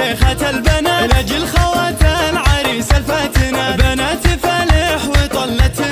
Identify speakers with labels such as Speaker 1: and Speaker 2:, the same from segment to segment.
Speaker 1: شيخة البنات لأجل خوات العريس الفاتنة، بنات فالح وطلت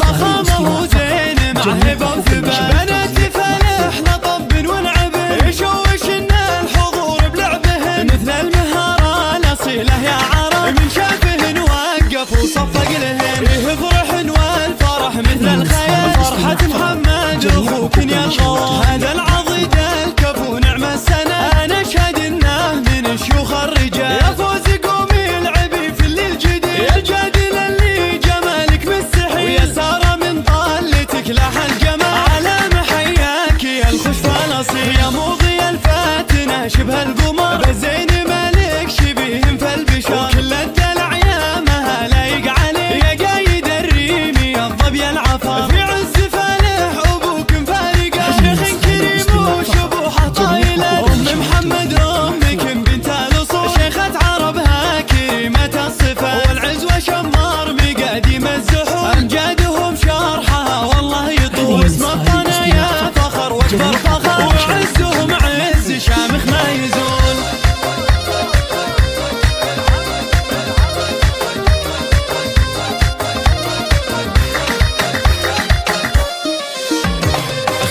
Speaker 1: فخامة وزين مع هبة وثبات، بنات فالح لطب ونعب يشوشنا الحضور بلعبهن، مثل المهارة الأصيلة يا عرب من شافهن وقف وصفق لهن، يفرحن والفرح مثل الخيال، فرحة محمد أخوك يا الغوار، هذا العضيد الكفو نعم السنة، أنا أشهد إنه من شيوخ الرجال، يا فوز قومي العبي في الليل جديد، يا جادل اللي جمالك مستحيل، ويا سارة من طلتك لاح الجمال، على محياك يا الخشفة الأصيل، يا موضي الفاتنة شبه القمر، بزين مالك شبيهم في البشر، وكل الدلع يا مها لايق عليه، يا قايد الريمي يا الظبي العفار، في عز فالح أبوك مفارقة، شيخ كريم وشبوحة طايلة، أم محمد أمك بنت الأصول، شيخة عربها كريمة الصفات، والعزوة شمار مقاديم الزحول، أمجادهم شرحها والله يطول، واسم الطنا يا فخر واكبر فخر، وعزهم عز شامخ ما يزول.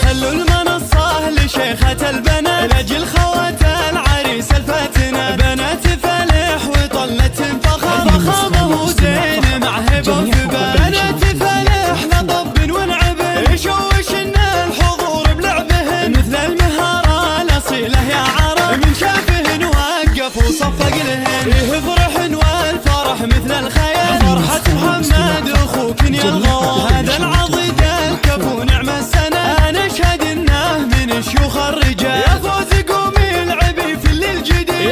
Speaker 1: خلوا المنصة لشيخة البنات لأجل خوات العريس الفاتنة، بنات فالح وطلت فخامة وزين مع هبة وثبات، بنات فالح لطب ونعب يشوشنا الحضور بلعبهن، مثل المهارة الأصيلة يا عرب من شافهن وقف وصفق لهن، يفرحن والفرح مثل الخيال، فرحة محمد أخوك يا الغوار، هذا العضيد الكفو نعم السنة، أنا أشهد إنه من شيوخ الرجال، يا فوز قومي العبي في الليل جديد،